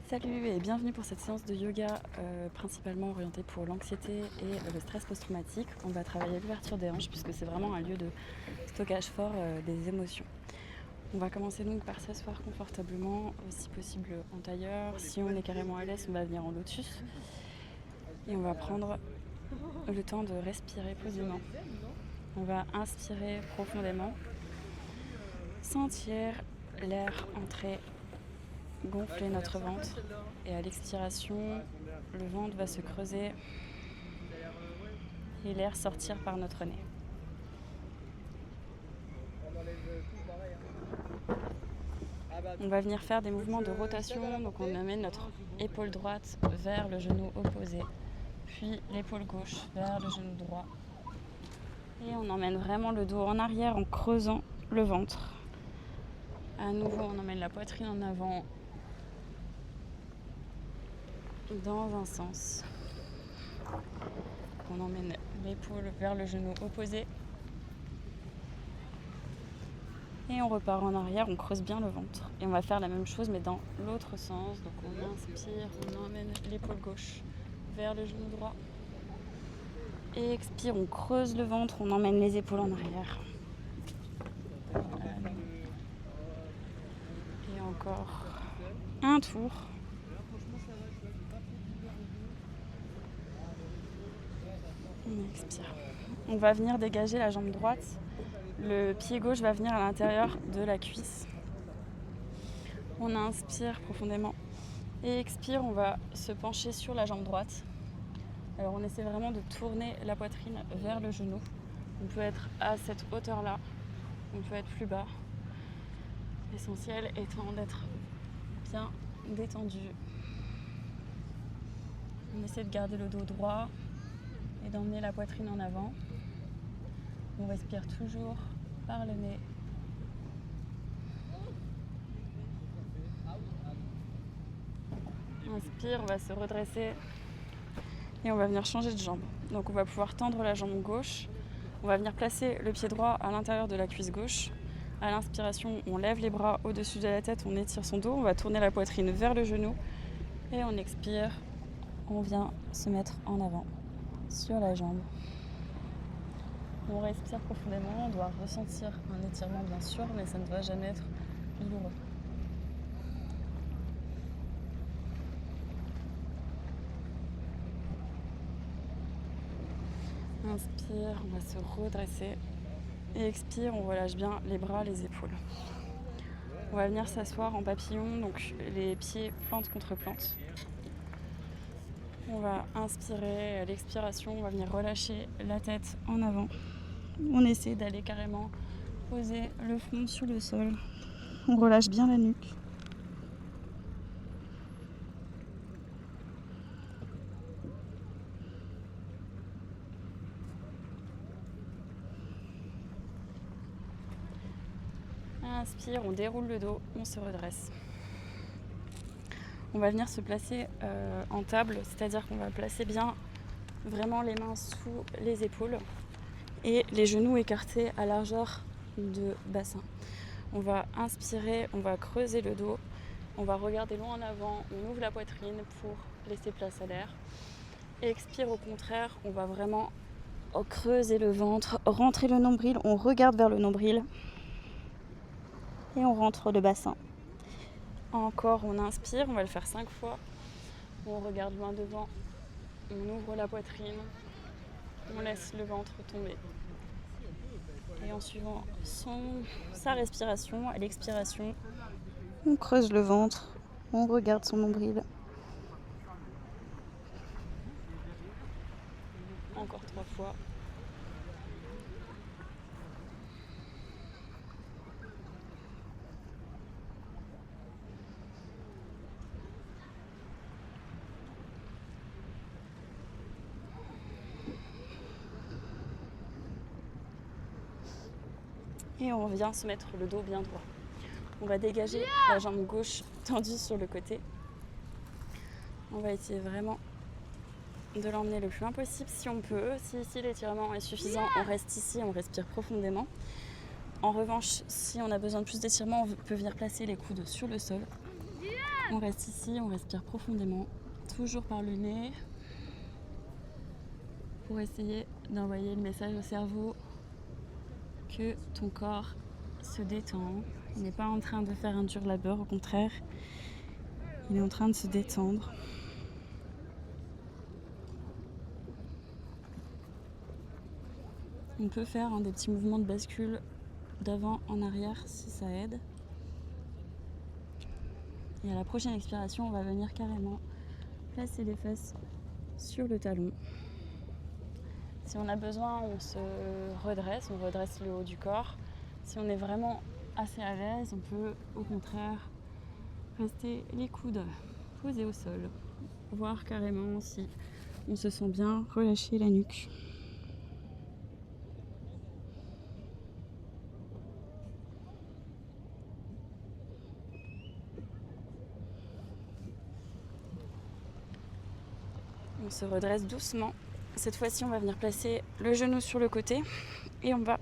Salut et bienvenue pour cette séance de yoga principalement orientée pour l'anxiété et le stress post-traumatique. On va travailler l'ouverture des hanches puisque c'est vraiment un lieu de stockage fort des émotions. On va commencer donc par s'asseoir confortablement, si possible en tailleur. Si on est carrément à l'aise, on va venir en lotus. Et on va prendre le temps de respirer posément. On va inspirer profondément, sentir l'air entrer, gonfler notre ventre, et à l'expiration, le ventre va se creuser et l'air sortir par notre nez. On va venir faire des mouvements de rotation, donc on amène notre épaule droite vers le genou opposé, puis l'épaule gauche vers le genou droit. Et on emmène vraiment le dos en arrière en creusant le ventre. À nouveau, on emmène la poitrine en avant dans un sens. On emmène l'épaule vers le genou opposé. Et on repart en arrière, on creuse bien le ventre. Et on va faire la même chose mais dans l'autre sens. Donc on inspire, on emmène l'épaule gauche vers le genou droit. Et expire, on creuse le ventre, on emmène les épaules en arrière. Et encore un tour. On expire. On va venir dégager la jambe droite. Le pied gauche va venir à l'intérieur de la cuisse. On inspire profondément. Et expire, on va se pencher sur la jambe droite. Alors on essaie vraiment de tourner la poitrine vers le genou. On peut être à cette hauteur-là, on peut être plus bas. L'essentiel étant d'être bien détendu. On essaie de garder le dos droit et d'emmener la poitrine en avant. On respire toujours par le nez. Inspire, on va se redresser et on va venir changer de jambe. Donc on va pouvoir tendre la jambe gauche. On va venir placer le pied droit à l'intérieur de la cuisse gauche. À l'inspiration, on lève les bras au-dessus de la tête, on étire son dos. On va tourner la poitrine vers le genou. Et on expire, on vient se mettre en avant sur la jambe. On respire profondément, on doit ressentir un étirement bien sûr, mais ça ne doit jamais être douloureux. Inspire, on va se redresser. Et expire, on relâche bien les bras, les épaules. On va venir s'asseoir en papillon, donc les pieds plante contre plante. On va inspirer, à l'expiration, on va venir relâcher la tête en avant. On essaie d'aller carrément poser le front sur le sol. On relâche bien la nuque. Inspire, on déroule le dos, on se redresse. On va venir se placer en table, c'est-à-dire qu'on va placer bien vraiment les mains sous les épaules et les genoux écartés à largeur de bassin. On va inspirer, on va creuser le dos, on va regarder loin en avant, on ouvre la poitrine pour laisser place à l'air. Et expire au contraire, on va vraiment creuser le ventre, rentrer le nombril, on regarde vers le nombril et on rentre le bassin. Encore, on inspire, on va le faire 5 fois. On regarde loin devant, on ouvre la poitrine, on laisse le ventre tomber. Et en suivant sa respiration, à l'expiration, on creuse le ventre, on regarde son nombril. Encore 3 fois. Et on vient se mettre le dos bien droit. On va dégager la jambe gauche tendue sur le côté. On va essayer vraiment de l'emmener le plus loin possible si on peut. Si ici l'étirement est suffisant, on reste ici, on respire profondément. En revanche, si on a besoin de plus d'étirement, on peut venir placer les coudes sur le sol. On reste ici, on respire profondément, toujours par le nez, pour essayer d'envoyer le message au cerveau que ton corps se détend. Il n'est pas en train de faire un dur labeur, au contraire, il est en train de se détendre. On peut faire des petits mouvements de bascule d'avant en arrière si ça aide. Et à la prochaine expiration, on va venir carrément placer les fesses sur le talon. Si on a besoin, on se redresse, on redresse le haut du corps. Si on est vraiment assez à l'aise, on peut au contraire rester les coudes posés au sol, voir carrément si on se sent bien, relâcher la nuque. On se redresse doucement. Cette fois-ci, on va venir placer le genou sur le côté et on va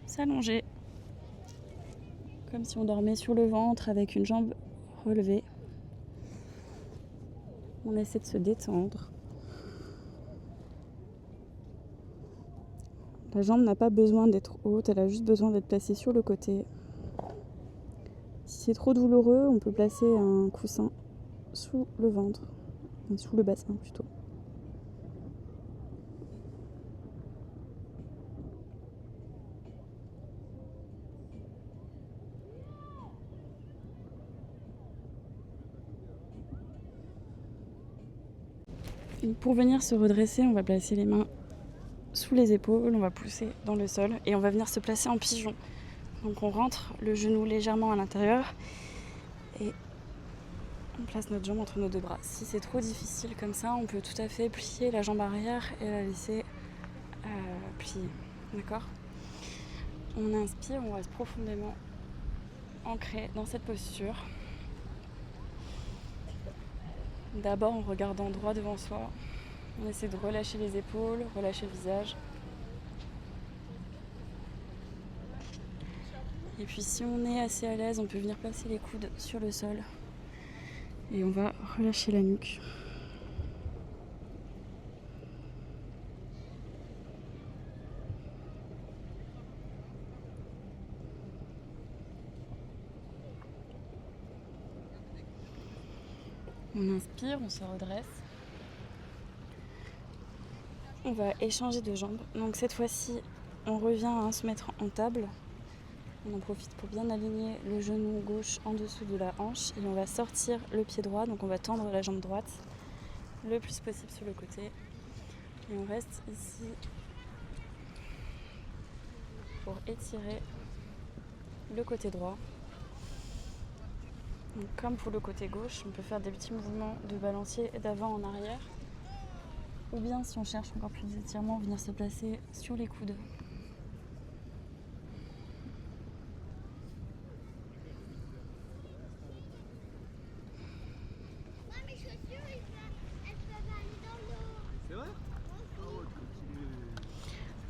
s'allonger comme si on dormait sur le ventre avec une jambe relevée. On essaie de se détendre. La jambe n'a pas besoin d'être haute, elle a juste besoin d'être placée sur le côté. Si c'est trop douloureux, on peut placer un coussin sous le ventre, sous le bassin plutôt. Pour venir se redresser, on va placer les mains sous les épaules, on va pousser dans le sol et on va venir se placer en pigeon. Donc on rentre le genou légèrement à l'intérieur et on place notre jambe entre nos deux bras. Si c'est trop difficile comme ça, on peut tout à fait plier la jambe arrière et la laisser plier. D'accord ? On inspire, on reste profondément ancré dans cette posture. D'abord en regardant droit devant soi, on essaie de relâcher les épaules, relâcher le visage. Et puis si on est assez à l'aise, on peut venir placer les coudes sur le sol. Et on va relâcher la nuque. On inspire, on se redresse. On va échanger de jambes. Donc cette fois-ci, on revient à se mettre en table. On en profite pour bien aligner le genou gauche en dessous de la hanche. Et on va sortir le pied droit. Donc on va tendre la jambe droite le plus possible sur le côté. Et on reste ici pour étirer le côté droit. Donc, comme pour le côté gauche, on peut faire des petits mouvements de balancier d'avant en arrière. Ou bien, si on cherche encore plus d'étirement, venir se placer sur les coudes.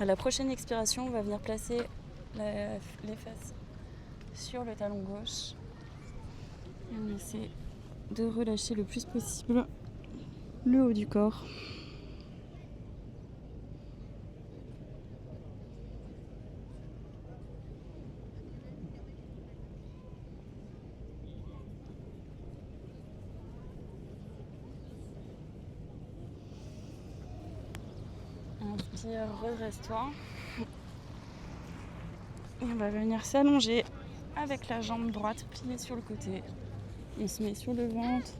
À la prochaine expiration, on va venir placer les fesses sur le talon gauche. Et on essaie de relâcher le plus possible le haut du corps. Inspire, redresse-toi. Et on va venir s'allonger avec la jambe droite pliée sur le côté. On se met sur le ventre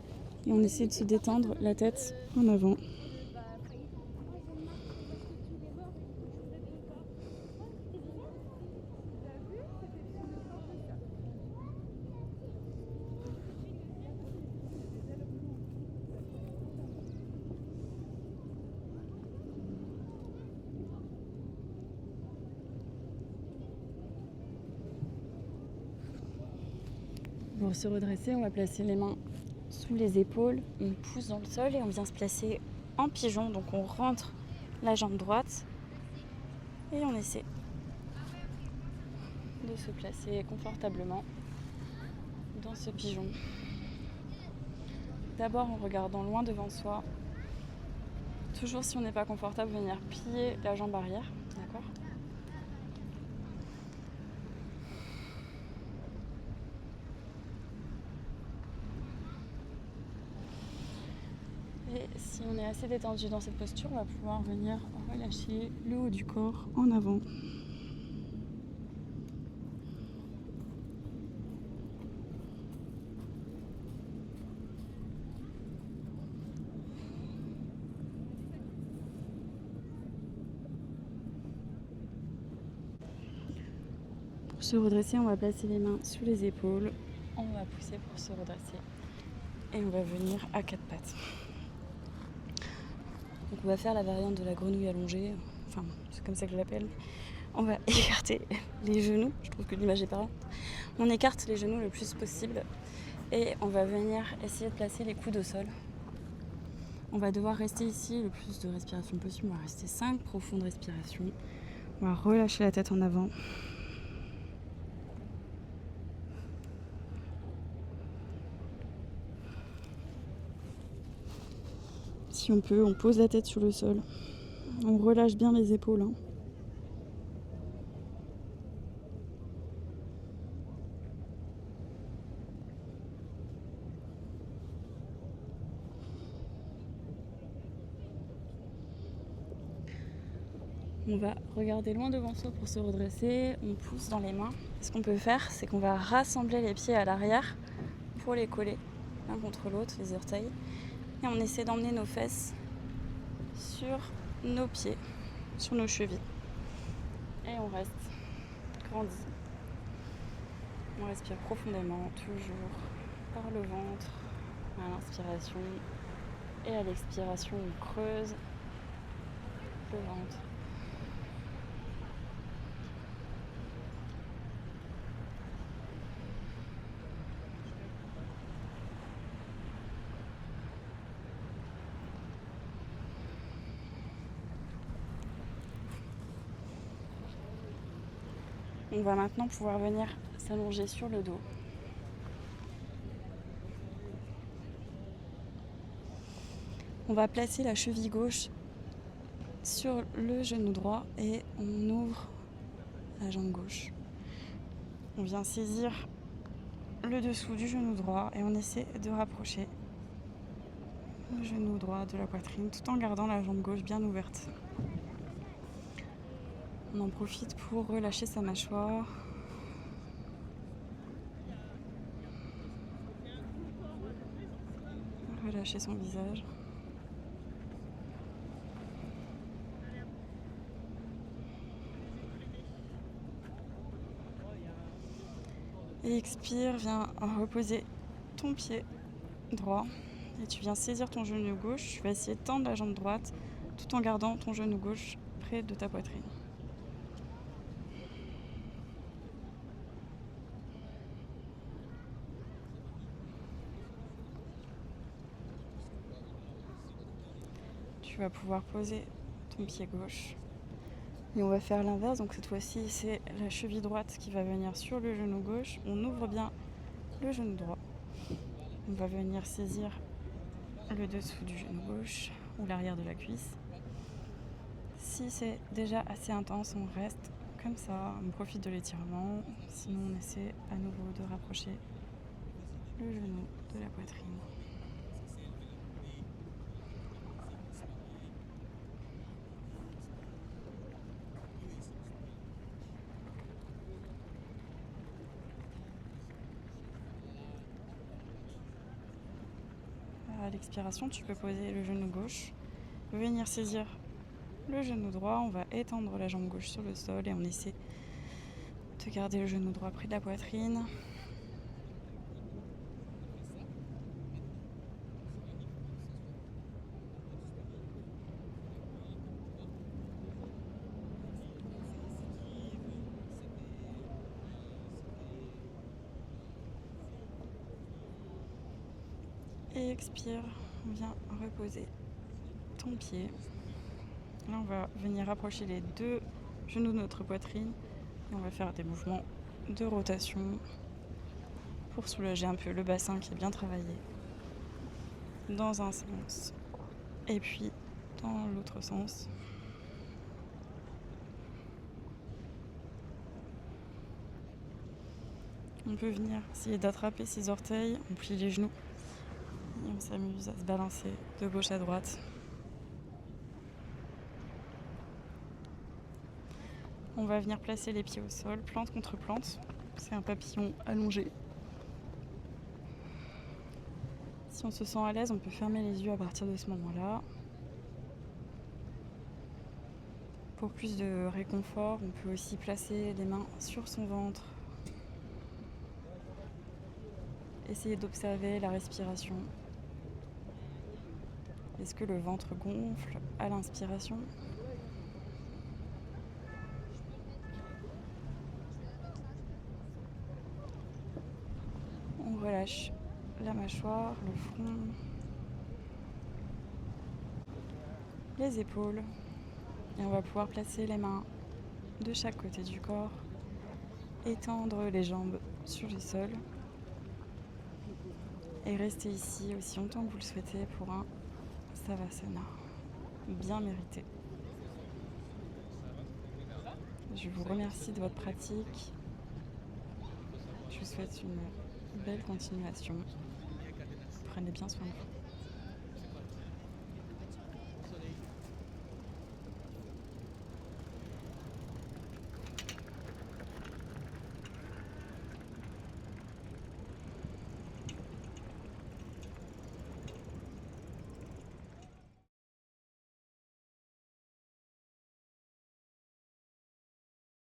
et on essaie de se détendre la tête en avant. Pour se redresser, on va placer les mains sous les épaules, on pousse dans le sol et on vient se placer en pigeon. Donc on rentre la jambe droite et on essaie de se placer confortablement dans ce pigeon. d'abord en regardant loin devant soi. Toujours si on n'est pas confortable, venir plier la jambe arrière, d'accord ? Et si on est assez détendu dans cette posture, on va pouvoir venir relâcher le haut du corps en avant. Pour se redresser, on va placer les mains sous les épaules. On va pousser pour se redresser. Et on va venir à quatre pattes. Donc on va faire la variante de la grenouille allongée. Enfin, c'est comme ça que je l'appelle. On va écarter les genoux. Je trouve que l'image est parlante. On écarte les genoux le plus possible. Et on va venir essayer de placer les coudes au sol. On va devoir rester ici le plus de respiration possible. On va rester 5 profondes respirations. On va relâcher la tête en avant. Si on peut, on pose la tête sur le sol. On relâche bien les épaules. Hein. On va regarder loin devant soi pour se redresser. On pousse dans les mains. Ce qu'on peut faire, c'est qu'on va rassembler les pieds à l'arrière pour les coller l'un contre l'autre, les orteils. Et on essaie d'emmener nos fesses sur nos pieds, sur nos chevilles. Et on reste grandi. On respire profondément, toujours par le ventre, à l'inspiration. Et à l'expiration, on creuse le ventre. On va maintenant pouvoir venir s'allonger sur le dos. On va placer la cheville gauche sur le genou droit et on ouvre la jambe gauche. On vient saisir le dessous du genou droit et on essaie de rapprocher le genou droit de la poitrine tout en gardant la jambe gauche bien ouverte. On en profite pour relâcher sa mâchoire. Relâcher son visage. Et expire, viens reposer ton pied droit. Et tu viens saisir ton genou gauche. Tu vas essayer de tendre la jambe droite tout en gardant ton genou gauche près de ta poitrine. Tu vas pouvoir poser ton pied gauche. Et on va faire l'inverse, donc cette fois-ci c'est la cheville droite qui va venir sur le genou gauche. On ouvre bien le genou droit. On va venir saisir le dessous du genou gauche ou l'arrière de la cuisse. Si c'est déjà assez intense, on reste comme ça, on profite de l'étirement. Sinon on essaie à nouveau de rapprocher le genou de la poitrine. À l'expiration, tu peux poser le genou gauche, venir saisir le genou droit. On va étendre la jambe gauche sur le sol et on essaie de garder le genou droit près de la poitrine. Et expire, viens reposer ton pied. Là, on va venir rapprocher les deux genoux de notre poitrine et on va faire des mouvements de rotation pour soulager un peu le bassin qui est bien travaillé. dans un sens et puis dans l'autre sens. On peut venir essayer d'attraper ses orteils, on plie les genoux et on s'amuse à se balancer de gauche à droite. On va venir placer les pieds au sol, plante contre plante. C'est un papillon allongé. Si on se sent à l'aise, on peut fermer les yeux à partir de ce moment-là. Pour plus de réconfort, on peut aussi placer les mains sur son ventre. Essayez d'observer la respiration. Est-ce que le ventre gonfle à l'inspiration ? On relâche la mâchoire, le front, les épaules. Et on va pouvoir placer les mains de chaque côté du corps, étendre les jambes sur le sol et rester ici aussi longtemps que vous le souhaitez pour un Savasana bien mérité. Je vous remercie de votre pratique. Je vous souhaite une belle continuation. Prenez bien soin de vous.